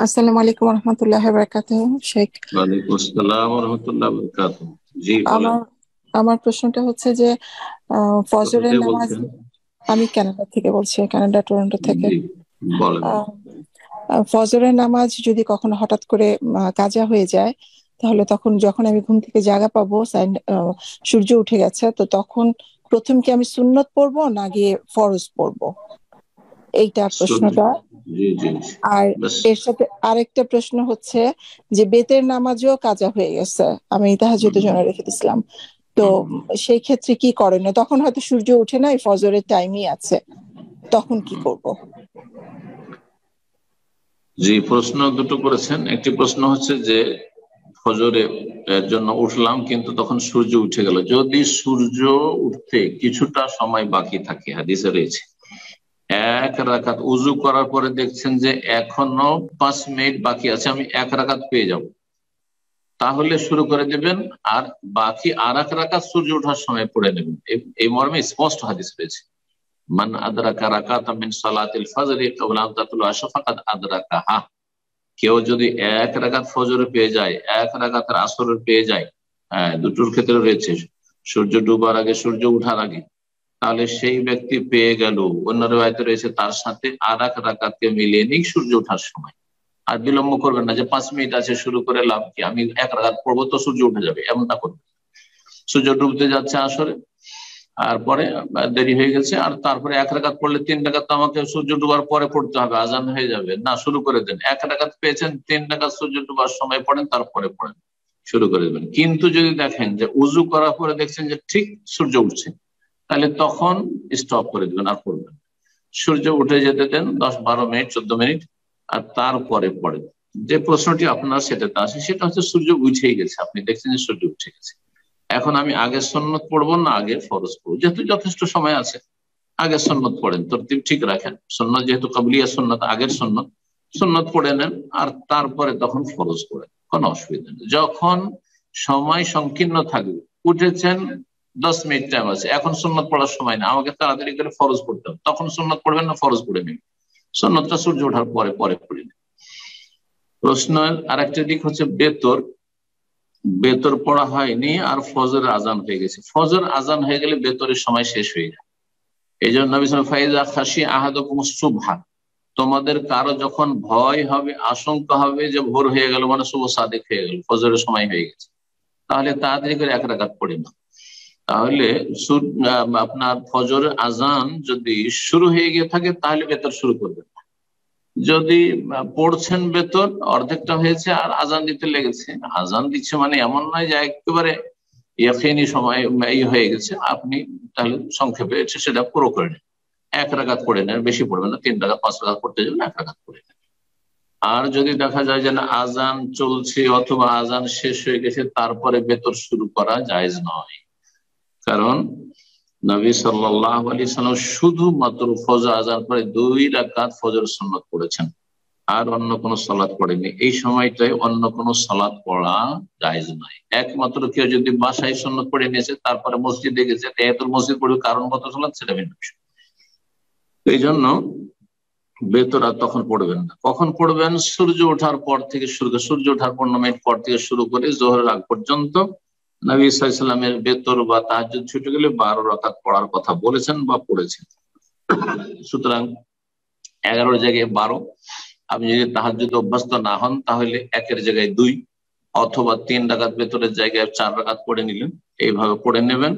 আসসালামু আলাইকুম রহমতুল্লাহ বারাকাতুহ শেখ। ওয়ালাইকুম আসসালাম ওয়া রাহমাতুল্লাহি ওয়া বারাকাতুহু। জি বলেন। আমার আমার প্রশ্নটা হচ্ছে যে কোথা ফজরের থেকে নামাজ। বলছেন? আমি কানাডা থেকে বলছি, কানাডা টরন্টো থেকে। জি বলেন। আহ, ফজরের নামাজ যদি কখনো হঠাৎ করে কাজা হয়ে যায়, তাহলে তখন যখন আমি ঘুম থেকে জাগা পাবো, সূর্য উঠে গেছে, তো তখন প্রথম কি আমি সুন্নত পড়বো না গিয়ে ফরজ পড়বো? এইটা সূর্য, প্রশ্নটা। জি জি জি। আর বাস। এর সাথে আরেকটা প্রশ্ন হচ্ছে যে বেতের নামাজও কাজা হয়ে গেছে, আমি তাহাজ্জুদের হুম, জন্য রেখে দিছিলাম। তো হুম। সেই ক্ষেত্রে কি করণীয়? তখন হয়তো সূর্য উঠে নাই, ফজরের টাইমই আছে, তখন কি করব? জি, প্রশ্ন দুটো করেছেন। একটি প্রশ্ন হচ্ছে যে ফজরে এর জন্য উঠলাম কিন্তু তখন সূর্য উঠে গেল। যদি সূর্য উঠতে কিছুটা সময় বাকি থাকে, হাদিসে রয়েছে এক রাকাত উজু করার পরে দেখছেন যে এখনো 5 মিনিট বাকি আছে, আমি এক রাকাত পেয়ে যাব, তাহলে শুরু করে দেবেন। আর বাকি আর এক রাকাত সূর্য ওঠার সময় পড়ে নেবেন। এই মর্মে স্পষ্ট হাদিস রয়েছে, মান আদরাকা রাকাতাম মিন সালাতিল ফজরি ক্বাবলা আন তাতলুআ আশ-শামসু ফাকাদ আদরাকাহা। কেউ যদি এক রাকাত ফজরে পেয়ে যায়, এক রাকাত আসরের পেয়ে যায়, হ্যাঁ দুটোর ক্ষেত্রে রয়েছে, সূর্য ডুবার আগে সূর্য উঠার আগে, তাহলে সেই ব্যক্তি পেয়ে গেল। অন্য রিওয়ায়াতে রয়েছে তার সাথে আর এক রাকাতকে মিলিয়ে নিক সূর্য ওঠার সময়। আর বিলম্ব করবেন না যে 5 মিনিট আছে শুরু করে লাভ কি, আমি এক রাকাত পড়বো তো সূর্য উঠে যাবে, এমনটা করবেন। সূর্য ডুবতে যাচ্ছে আসরে, আর পরে দেরি হয়ে গেছে, আর তারপরে এক রাকাত পড়লে 3 রাকাত আমাকে সূর্য ডুবার পরে পড়তে হবে, আজান হয়ে যাবে না, শুরু করে দেন। এক রাকাত পেয়েছেন, 3 রাকাত সূর্য ডুবার সময় পড়েন, তারপরে পড়েন, শুরু করে দেবেন। কিন্তু যদি দেখেন যে উজু করার পরে দেখছেন যে ঠিক সূর্য উঠছে, তাহলে তখন স্টপ করে দিবেন, আর পড়বেন। সূর্য উঠে যেতে দেন 10-12 মিনিট, 14 মিনিট, আর তারপরে পড়েন। যে প্রশ্নটি আপনার সেটাতে আসে, সেটা হচ্ছে সূর্য উঠেই গেছে, আপনি দেখছেন যে সূর্য উঠে গেছে, এখন আমি আগে সুন্নত পড়বো না আগে ফরজ পড়বো? যেহেতু যথেষ্ট সময় আছে, আগে সুন্নত পড়েন, তরতিব ঠিক রাখেন। সুন্নত যেহেতু কাবলিয়া সুন্নত, আগের সুন্নত, সুন্নত পড়ে নেন, আর তারপরে তখন ফরজ পড়েন, কোনো অসুবিধা নেই। যখন সময় সংকীর্ণ থাকবে, উঠেছেন 10 মিনিট টাইম আছে, এখন সুন্নত পড়ার সময় না, আমাকে তাড়াতাড়ি করে ফরজ পড়তে হবে, তখন সুন্নত পড়বেন না ফরজ পড়ে নেবেন? সুন্নতটা সূর্য ওঠার পরে পরে পড়ে নেবেন। প্রশ্নের আরেকটা দিক হচ্ছে বেতর। বেতর পড়া হয়নি আর ফজর আজান হয়ে গেছে। ফজর আজান হয়ে গেলে বেতরের সময় শেষ হয়ে যায়। এই জন্য নবী সাল্লাল্লাহু আলাইহি ওয়াসাল্লাম ফাইজা খাশি আহাদুকুম সুবহা, তোমাদের কারো যখন ভয় হবে, আশঙ্কা হবে যে ভোর হয়ে গেল, মানে শুভ সাদেক হয়ে গেল, ফজরের সময় হয়ে গেছে, তাহলে তাড়াতাড়ি করে এক রাকাত পড়ে না। তাহলে আপনার ফজরের আজান যদি শুরু হয়ে গিয়ে থাকে, তাহলে বেতর শুরু করবেন। যদি পড়ছেন বেতন অর্ধেকটা হয়েছে আর আজান দিতে লেগেছে, আজান দিচ্ছে মানে এমন নয় যে একেবারে ইয়াকিনি সময় হয়ে গেছে, আপনি তাহলে সংক্ষেপে সেটা পুরো করে নেন, এক রাকাত পড়ে নেন, বেশি পড়বেন না, 3 রাকাত 5 রাকাত পড়তে যাবেন, এক রাকাত পড়ে নেন। আর যদি দেখা যায় যে না আজান চলছে অথবা আজান শেষ হয়ে গেছে, তারপরে বেতর শুরু করা জায়েজ নয়। কারণ নবী সাল্লাল্লাহু আলাইহি সাল্লাম শুধুমাত্র ফজর আজান পরে 2 রাকাত ফজর সুন্নত পড়েছেন, আর অন্য কোনো সালাত পড়েনি। এই সময়টায় অন্য কোনো সালাত পড়া জায়েজ নয়। একমাত্র কেউ যদি বাসায় সুন্নত পড়ে নিয়েছে, তারপরে মসজিদে গেছে, তাহিয়াতুল মসজিদ পড়বে, কারণগত সালাত, সেটা ভিন্ন বিষয়। এই জন্য বেতরা তখন পড়বেন না। কখন পড়বেন? সূর্য ওঠার পর থেকে শুরু করে, সূর্য ওঠার 15 মিনিট পর থেকে শুরু করে জোহরের আগ পর্যন্ত নবী সাল্লাল্লাহু আলাইহি ওয়াসাল্লামের বেতর বা তাহাজ্জুদ ছুটে গেলে 12 রাকাত পড়ার কথা বলেছেন বা পড়েছেন। সুতরাং 11-এর জায়গায় 12। আপনি যদি তাহাজ্জুদে অভ্যস্ত না হন, তাহলে 1-এর জায়গায় 2, অথবা 3 রাকাত বেতরের জায়গায় 4 রাকাত পড়ে নিলেন, এইভাবে পড়ে নেবেন।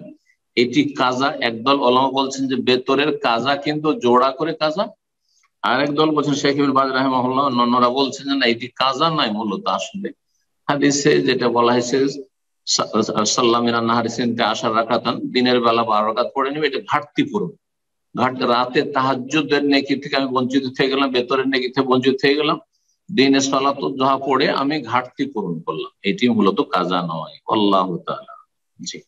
এটি কাজা। একদল ওলামা বলছেন যে বেতরের কাজা কিন্তু জোড়া করে কাজা, আর একদল বলছেন শেখ ইবনে বাজ রাহিমাহুল্লাহ, অন্যরা বলছেন যে না, এটি কাজা নয়, মূলত আসলে হাদিসে যেটা বলা হয়েছে সাল্লামিনা নাহারি সিনতে 10 রাকাতান, দিনের বেলা 12 রাকাত পড়ে নেবে, এটা ঘাটতি পূরণ। রাতে তাহাজ্জুদের নেকি থেকে আমি বঞ্চিত থেকে গেলাম, বেতরের নেকি থেকে বঞ্চিত থেকে গেলাম, দিনে সালাতুল দুহা পড়ে আমি ঘাটতি পূরণ করলাম, এটি মূলত কাজা নয়। আল্লাহ তাআলা। জি।